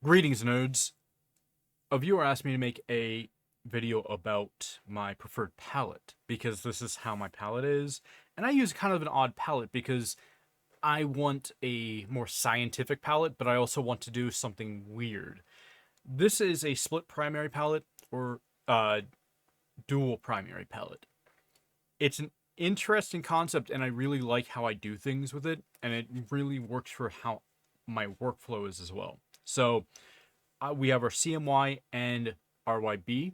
Greetings, nerds. A viewer asked me to make a video about my preferred palette because this is how my palette is. And I use kind of an odd palette because I want a more scientific palette, but I also want to do something weird. This is a split primary palette or dual primary palette. It's an interesting concept, and I really like how I do things with it, and it really works for how my workflow is as well. So, we have our CMY and RYB.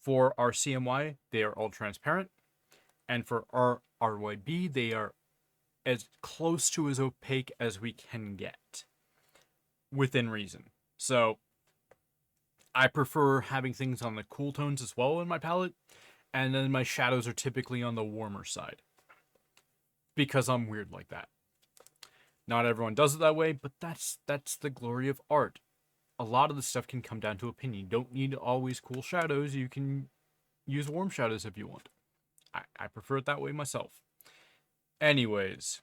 For our CMY, they are all transparent, and for our RYB, they are as close to as opaque as we can get within reason. So I prefer having things on the cool tones as well in my palette, and then my shadows are typically on the warmer side because I'm weird like that. Not everyone does it that way, but that's the glory of art. A lot of the stuff can come down to opinion. You don't need always cool shadows. You can use warm shadows if you want. I prefer it that way myself. Anyways,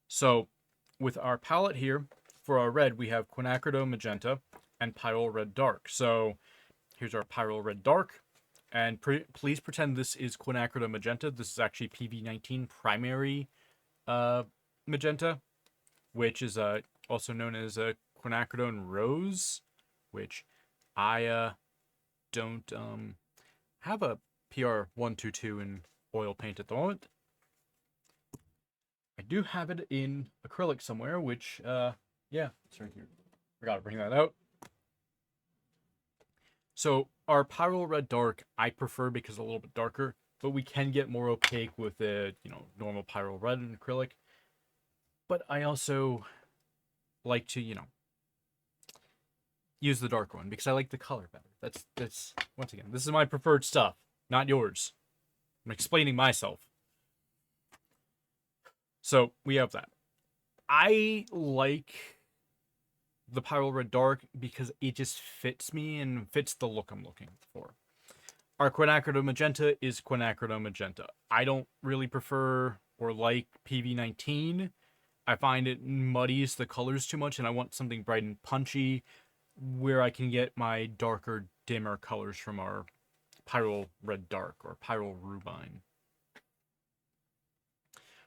so with our palette here, for our red, we have quinacridone magenta and pyrrole red dark. So here's our pyrrole red dark. And please pretend this is quinacridone magenta. This is actually PV19 primary magenta, which is also known as quinacridone rose, which I don't have a PR122 in oil paint at the moment. I do have it in acrylic somewhere, which yeah, it's right here. Forgot to bring that out. So our pyrrole red dark I prefer because it's a little bit darker, but we can get more opaque with the normal pyrrole red and acrylic. But I also like to use the dark one because I like the color better. That's once again, this is my preferred stuff, not yours. I'm explaining myself. So we have that. I like the pyrrole red dark because it just fits me and fits the look I'm looking for. Our quinacridone magenta is quinacridone magenta. I don't really prefer or like PV19. I find it muddies the colors too much, and I want something bright and punchy where I can get my darker, dimmer colors from our pyrrole red dark or pyrrole rubine.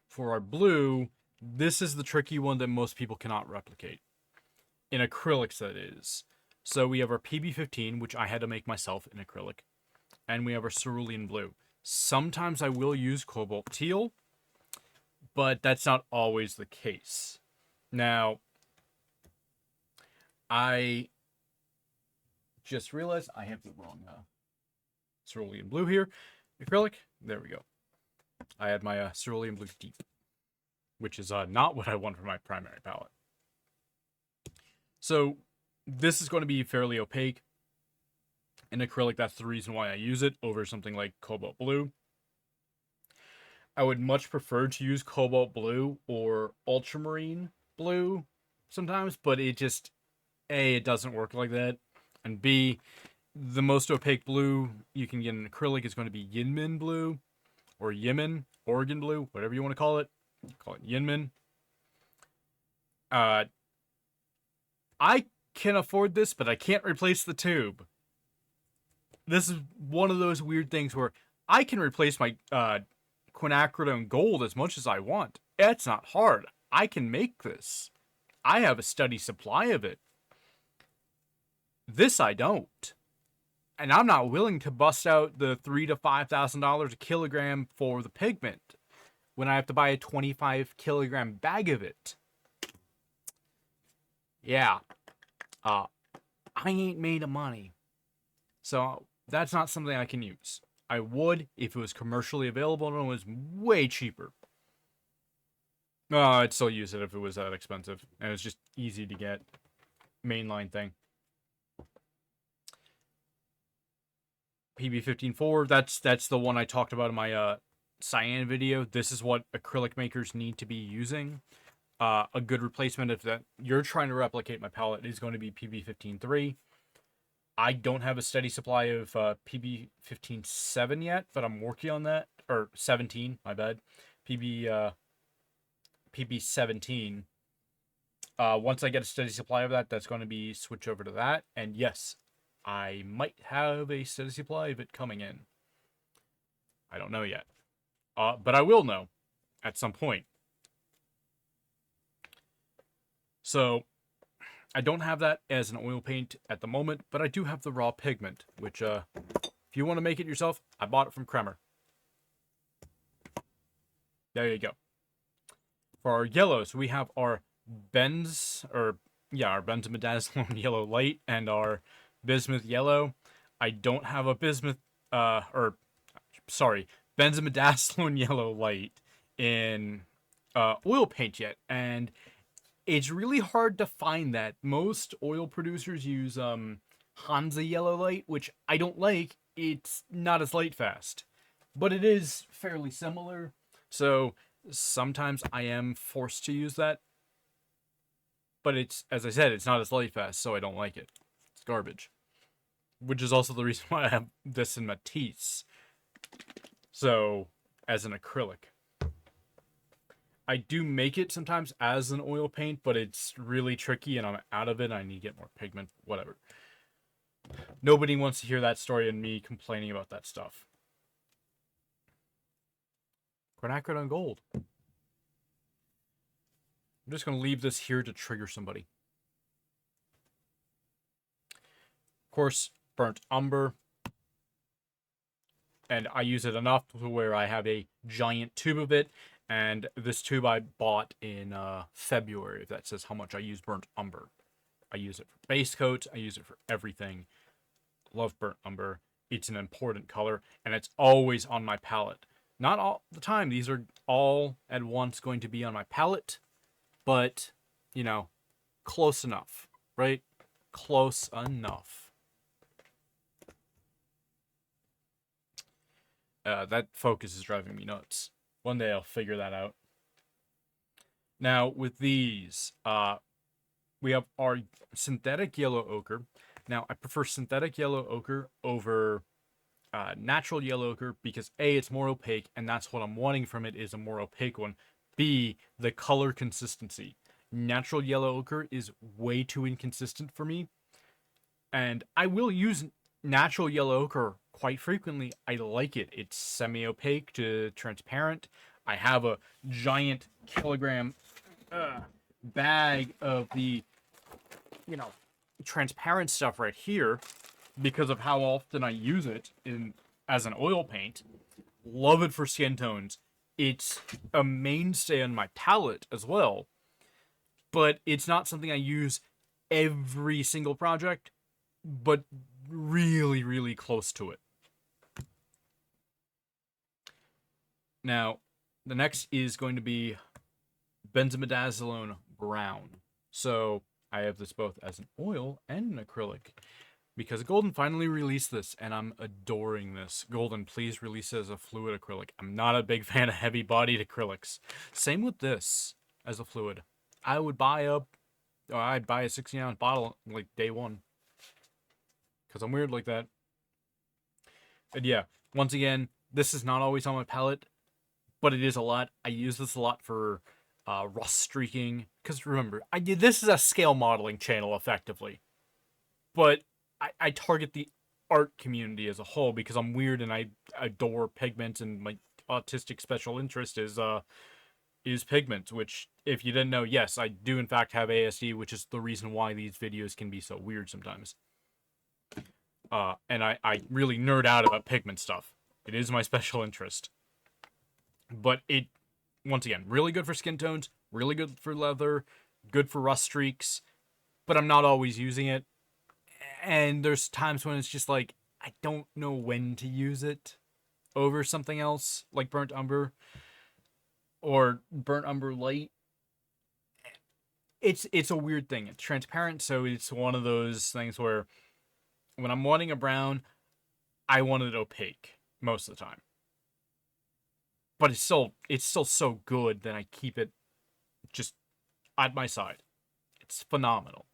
For our blue, this is the tricky one that most people cannot replicate. In acrylics, that is. So we have our PB15, which I had to make myself in acrylic, and we have our cerulean blue. Sometimes I will use cobalt teal, but that's not always the case. Now, I just realized I have the wrong cerulean blue here. Acrylic, there we go. I had my cerulean blue deep, which is not what I want for my primary palette. So this is going to be fairly opaque. In acrylic, that's the reason why I use it over something like cobalt blue. I would much prefer to use cobalt blue or ultramarine blue sometimes, but it just, A, it doesn't work like that, and B, the most opaque blue you can get in acrylic is going to be Yinmin blue, or Yemen, Oregon blue, whatever you want to call it. Call it Yinmin. I can afford this, but I can't replace the tube. This is one of those weird things where I can replace my quinacridone gold as much as I want. It's not hard. I can make this. I have a steady supply of it. This I don't. And I'm not willing to bust out the $3,000 to $5,000 a kilogram for the pigment when I have to buy a 25 kilogram bag of it. Yeah. I ain't made of money. So that's not something I can use. I would if it was commercially available and it was way cheaper. I'd still use it if it was that expensive and it was just easy to get. Mainline thing. PB15-4, that's the one I talked about in my cyan video. This is what acrylic makers need to be using. A good replacement if that you're trying to replicate my palette is going to be PB15-3. I don't have a steady supply of PB15-7 yet, but I'm working on that. Or 17, my bad. PB17. Once I get a steady supply of that, that's going to be switch over to that. And yes, I might have a steady supply of it coming in. I don't know yet. But I will know at some point. So I don't have that as an oil paint at the moment, but I do have the raw pigment, which if you want to make it yourself, I bought it from Kremer. There you go. For our yellows, we have our our benzimidazoline yellow light and our bismuth yellow. I don't have a benzimidazoline yellow light in oil paint yet, and it's really hard to find that. Most oil producers use Hansa yellow light, which I don't like. It's not as light fast, but it is fairly similar. So sometimes I am forced to use that. But it's, as I said, it's not as light fast, so I don't like it. It's garbage. Which is also the reason why I have this in Matisse. So, as an acrylic. I do make it sometimes as an oil paint, but it's really tricky and I'm out of it. I need to get more pigment, whatever. Nobody wants to hear that story and me complaining about that stuff. Quinacridone on gold. I'm just going to leave this here to trigger somebody. Of course, burnt umber. And I use it enough to where I have a giant tube of it. And this tube I bought in February. That says how much I use burnt umber. I use it for base coats. I use it for everything. Love burnt umber. It's an important color. And it's always on my palette. Not all the time. These are all at once going to be on my palette. But, you know, close enough. Right? Close enough. That focus is driving me nuts. One day I'll figure that out. Now, with these, we have our synthetic yellow ochre. Now, I prefer synthetic yellow ochre over natural yellow ochre because A, it's more opaque, and that's what I'm wanting from it is a more opaque one. B, the color consistency. Natural yellow ochre is way too inconsistent for me. And I will use natural yellow ochre quite frequently. I like it. It's semi-opaque to transparent. I have a giant kilogram bag of the, transparent stuff right here because of how often I use it as an oil paint. Love it for skin tones. It's a mainstay on my palette as well, but it's not something I use every single project, but really, really close to it. Now, the next is going to be benzimidazoline brown. So I have this both as an oil and an acrylic because Golden finally released this and I'm adoring this. Golden, please release it as a fluid acrylic. I'm not a big fan of heavy-bodied acrylics. Same with this as a fluid. I'd buy a 16-ounce bottle like day one because I'm weird like that. And yeah, once again, this is not always on my palette, but it is a lot. I use this a lot for rust streaking. Because remember, this is a scale modeling channel, effectively. But I target the art community as a whole because I'm weird and I adore pigments, and my autistic special interest is pigments, which, if you didn't know, yes, I do in fact have ASD, which is the reason why these videos can be so weird sometimes. And I really nerd out about pigment stuff. It is my special interest. But it, once again, really good for skin tones, really good for leather, good for rust streaks, but I'm not always using it. And there's times when it's just like, I don't know when to use it over something else, like burnt umber or burnt umber light. It's a weird thing. It's transparent, so it's one of those things where when I'm wanting a brown, I want it opaque most of the time. But it's still so good that I keep it just at my side. It's phenomenal.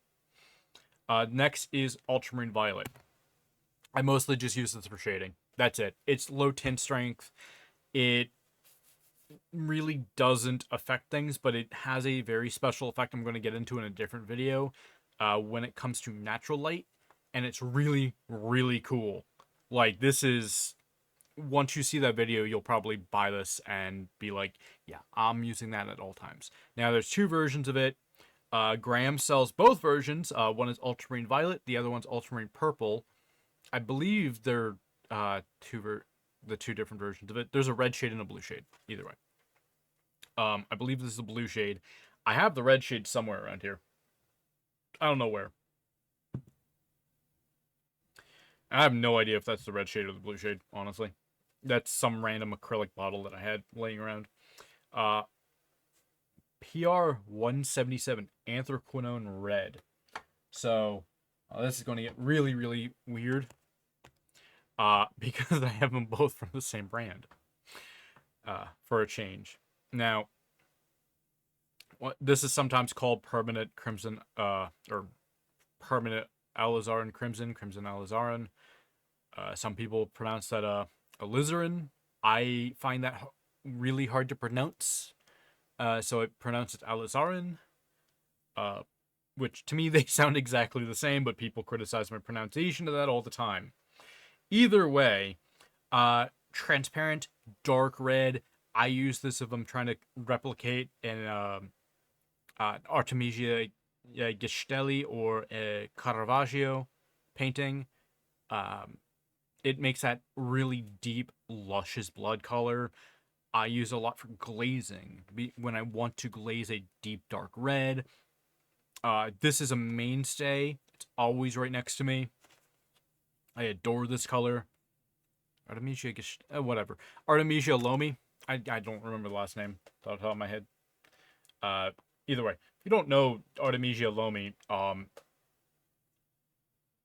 Next is ultramarine violet. I mostly just use this for shading. That's it. It's low tint strength. It really doesn't affect things, but it has a very special effect I'm going to get into in a different video when it comes to natural light, and it's really, really cool. Like, this is, once you see that video, you'll probably buy this and be like, yeah, I'm using that at all times. Now, there's two versions of it. Graham sells both versions. One is ultramarine violet, the other one's ultramarine purple. I believe they're the two different versions of it. There's a red shade and a blue shade, either way. I believe this is a blue shade. I have the red shade somewhere around here. I don't know where. I have no idea if that's the red shade or the blue shade, honestly. That's some random acrylic bottle that I had laying around. Uh, PR 177 Anthraquinone Red. So, this is going to get really, really weird. Because I have them both from the same brand. For a change. Now, this is sometimes called permanent crimson, or permanent alizarin crimson, crimson alizarin. Some people pronounce that alizarin. I find that really hard to pronounce, so I pronounce it alizarin. Which to me they sound exactly the same, but people criticize my pronunciation of that all the time. Either way, transparent, dark red. I use this if I'm trying to replicate an Artemisia Gestelli or a Caravaggio painting. It makes that really deep, luscious blood color. I use a lot for glazing when I want to glaze a deep, dark red. This is a mainstay. It's always right next to me. I adore this color. Artemisia whatever. Artemisia Lomi. I don't remember the last name off the top of my head. Either way, if you don't know Artemisia Lomi,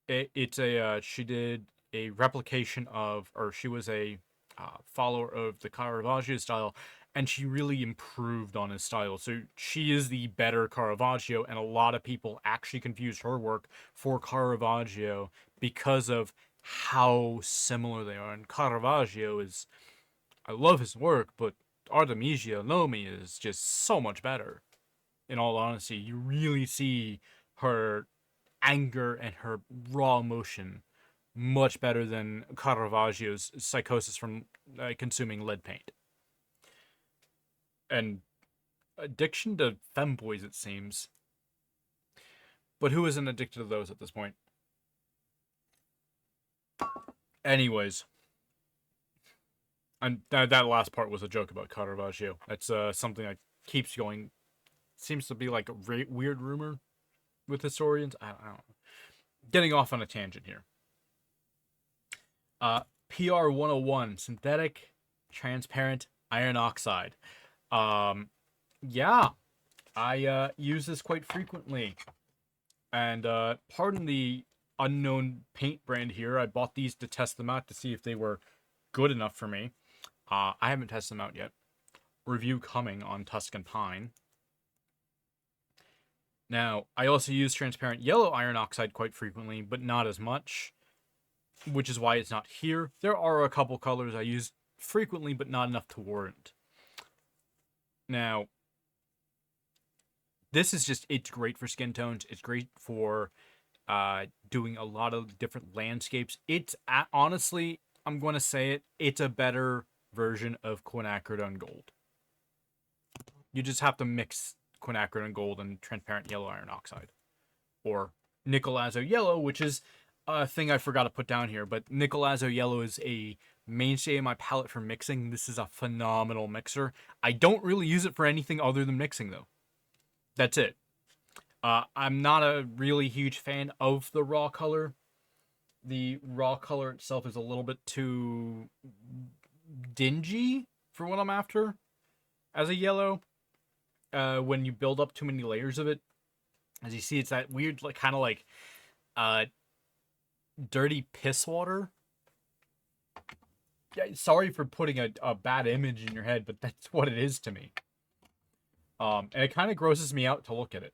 it's a she did a replication of, or she was a follower of the Caravaggio style, and she really improved on his style. So she is the better Caravaggio, and a lot of people actually confuse her work for Caravaggio because of how similar they are. And Caravaggio is, I love his work, but Artemisia Lomi is just so much better. In all honesty, you really see her anger and her raw emotion much better than Caravaggio's psychosis from consuming lead paint. And addiction to femboys, it seems. But who isn't addicted to those at this point? Anyways. And that last part was a joke about Caravaggio. That's something that keeps going. Seems to be like a weird rumor with historians. I don't know. Getting off on a tangent here. PR 101, synthetic transparent iron oxide. Yeah, I use this quite frequently. And pardon the unknown paint brand here. I bought these to test them out to see if they were good enough for me. I haven't tested them out yet. Review coming on Tuscan Pine. Now, I also use transparent yellow iron oxide quite frequently, but not as much, which is why it's not here. There are a couple colors I use frequently, but not enough to warrant. Now, this is just, it's great for skin tones. It's great for doing a lot of different landscapes. It's, honestly, I'm going to say it, it's a better version of quinacridone gold. You just have to mix quinacridone gold and transparent yellow iron oxide. Or nickel azo yellow, which is a thing I forgot to put down here, but nickel azo yellow is a mainstay in my palette for mixing. This is a phenomenal mixer. I don't really use it for anything other than mixing, though. That's it. I'm not a really huge fan of the raw color. The raw color itself is a little bit too dingy for what I'm after as a yellow. When you build up too many layers of it, as you see, it's that weird, like, kind of like dirty piss water. Yeah, sorry for putting a bad image in your head, but that's what it is to me. And it kind of grosses me out to look at it.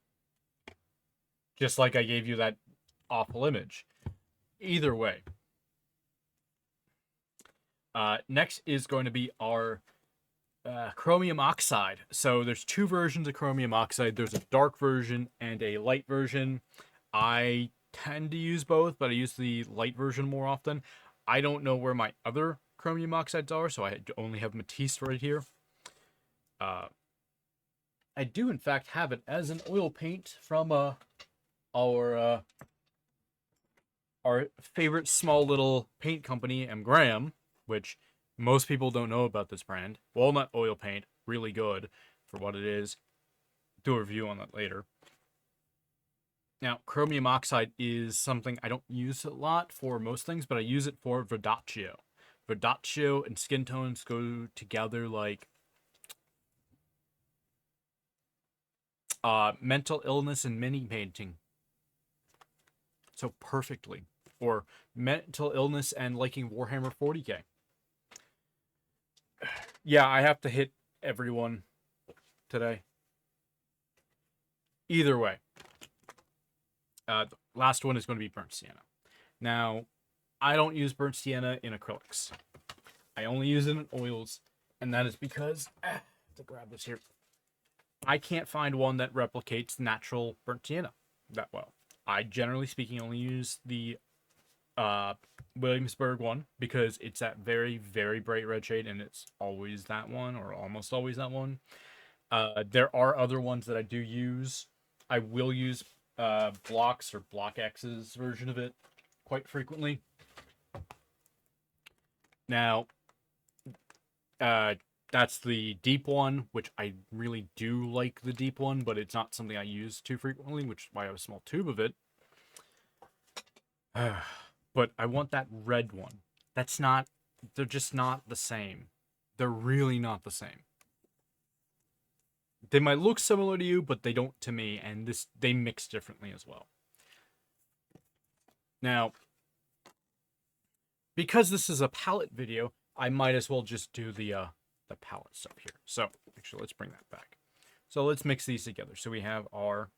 Just like I gave you that awful image. Either way. Next is going to be our chromium oxide. So there's two versions of chromium oxide. There's a dark version and a light version. I tend to use both, but I use the light version more often. I don't know where my other chromium oxides are, so I only have Matisse right here. I do in fact have it as an oil paint from our our favorite small little paint company, M. Graham, which most people don't know about this brand. Walnut oil paint, really good for what it is. Do a review on that later. Now, chromium oxide is something I don't use a lot for most things, but I use it for verdaccio. Verdaccio and skin tones go together like mental illness and mini painting. So perfectly. Or mental illness and liking Warhammer 40k. Yeah, I have to hit everyone today. Either way. The last one is going to be burnt sienna. Now, I don't use burnt sienna in acrylics. I only use it in oils, and that is because to grab this here, I can't find one that replicates natural burnt sienna that well. I generally speaking only use the Williamsburg one because it's that very, very bright red shade, and it's always that one, or almost always that one. There are other ones that I do use. I will use Blocks or Block X's version of it quite frequently. Now, that's the deep one, which I really do like the deep one, but it's not something I use too frequently, which is why I have a small tube of it. But I want that red one. They're just not the same. They're really not the same. They might look similar to you, but they don't to me, and they mix differently as well. Now, because this is a palette video, I might as well just do the palette stuff here. So, actually, let's bring that back. So let's mix these together. So we have our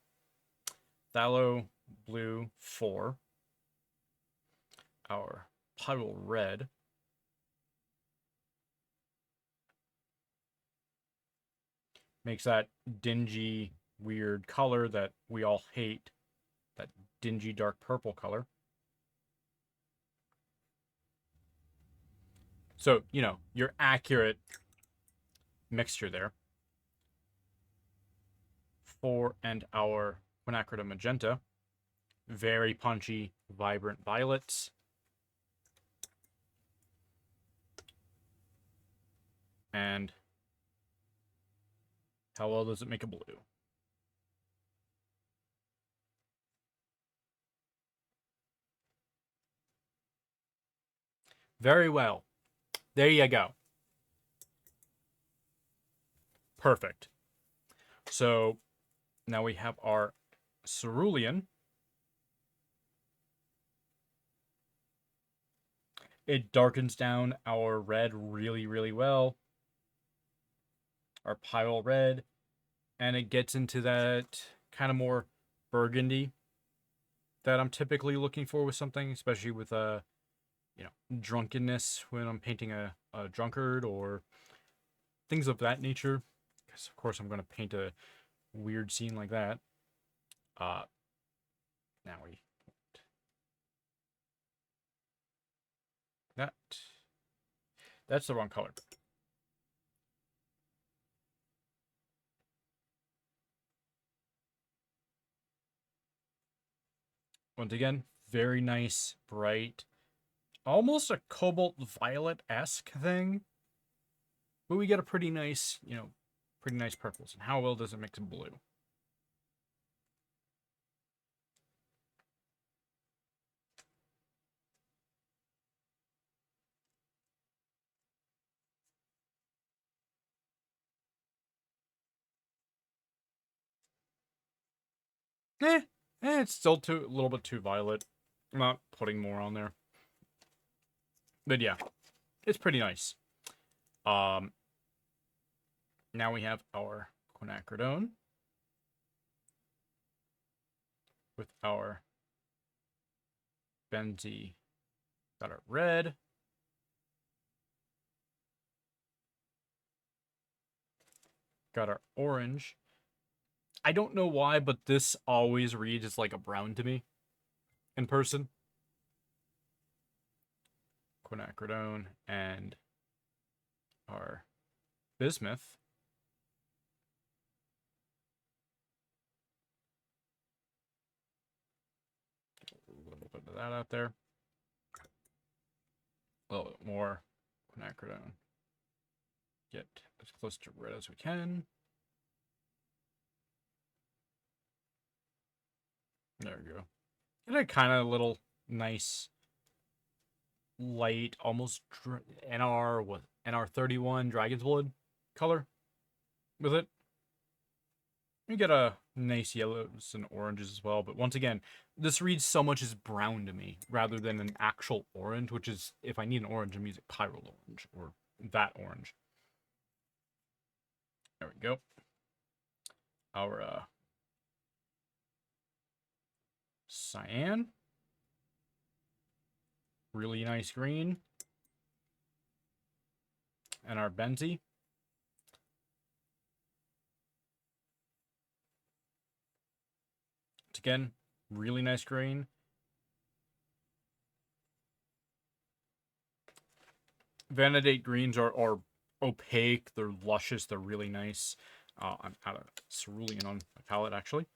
Phthalo Blue 4, our Puddle Red, makes that dingy, weird color that we all hate, that dingy, dark purple color. So, your accurate mixture there. And our quinacridone magenta, very punchy, vibrant violets. And how well does it make a blue? Very well. There you go. Perfect. So now we have our cerulean. It darkens down our red really, really well. Our pile red. And it gets into that kind of more burgundy that I'm typically looking for with something, especially with drunkenness when I'm painting a drunkard or things of that nature. Because of course I'm going to paint a weird scene like that. Now that's the wrong color. Once again, very nice, bright, almost a cobalt violet-esque thing. But we get a pretty nice, pretty nice purples. And how well does it mix blue? It's still a little bit too violet. I'm not putting more on there. But yeah, it's pretty nice. Now we have our quinacridone with our benzie. Got our red. Got our orange. I don't know why, but this always reads as like a brown to me in person. Quinacridone and our bismuth. A little bit of that out there. A little bit more quinacridone. Get as close to red as we can. There we go. Get a kind of little nice light, almost NR31 Dragon's Blood color with it. You get a nice yellows and oranges as well, but once again, this reads so much as brown to me rather than an actual orange, which is, if I need an orange, I'm using Pyrrole Orange or that orange. There we go. Our cyan. Really nice green. And our benzie. Again, really nice green. Vanadate greens are opaque. They're luscious. They're really nice. I'm out of cerulean on my palette, actually.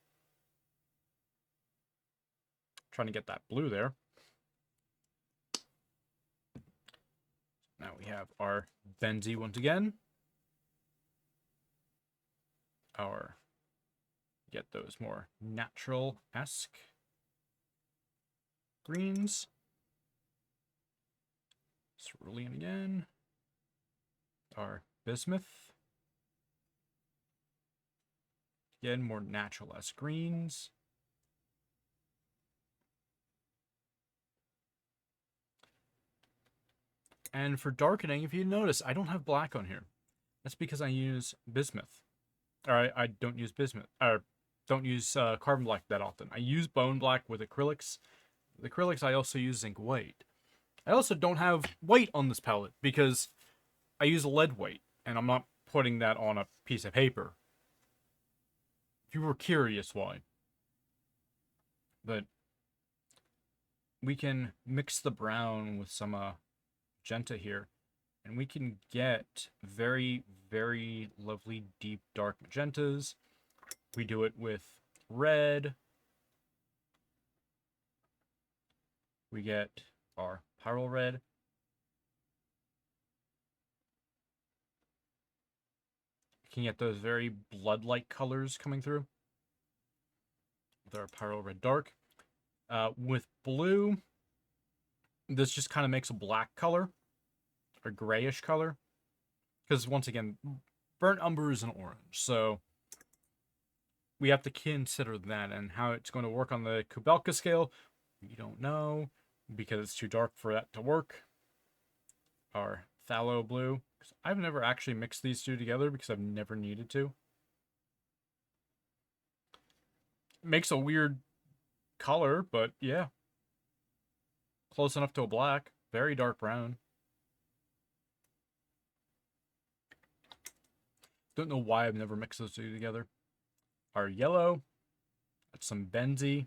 Trying to get that blue there. Now we have our benzie once again. Get those more natural-esque greens. Cerulean again. Our bismuth. Again, more natural-esque greens. And for darkening, if you notice, I don't have black on here. That's because I use bismuth. Or I don't use bismuth. Or don't use carbon black that often. I use bone black with acrylics. With acrylics, I also use zinc white. I also don't have white on this palette because I use lead white, and I'm not putting that on a piece of paper. If you were curious why. But we can mix the brown with some magenta here, and we can get very, very lovely deep dark magentas. We do it with red. We get our Pyrrole red. You can get those very blood-like colors coming through with our Pyrrole red dark. With blue, this just kind of makes a black color, a grayish color. Because once again, burnt umber is an orange, so we have to consider that, and how it's going to work on the Kubelka scale, we don't know, because it's too dark for that to work. Our phthalo blue. I've never actually mixed these two together because I've never needed to. Makes a weird color, but yeah. Close enough to a black. Very dark brown. Don't know why I've never mixed those two together. Our yellow. That's some benzie.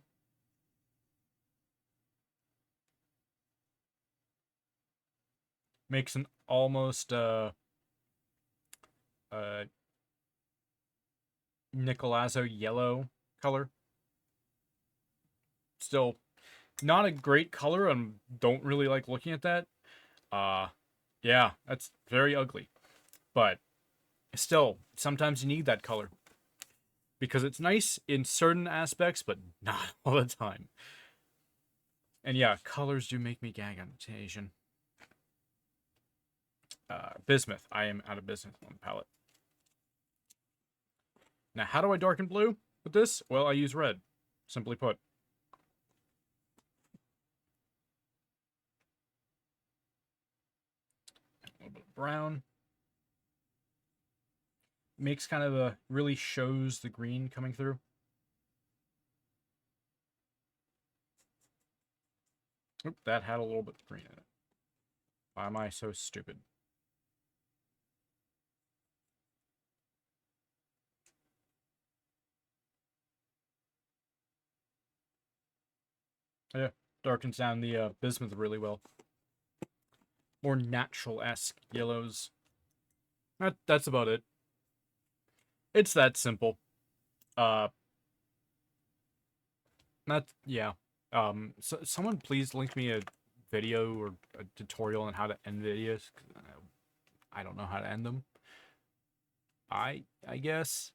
Makes an almost Nicolazzo yellow color. Still not a great color. I don't really like looking at that. Yeah, that's very ugly. But still, sometimes you need that color. Because it's nice in certain aspects, but not all the time. And yeah, colors do make me gag on occasion. Bismuth. I am out of bismuth on the palette. Now, how do I darken blue with this? Well, I use red. Simply put. A little bit of brown. Makes kind of a, really shows the green coming through. Oop, that had a little bit of green in it. Why am I so stupid? Yeah, darkens down the bismuth really well. More natural-esque yellows. That's about it. It's that simple. Uh, yeah. So someone please link me a video or a tutorial on how to end videos. I don't know how to end them. I guess.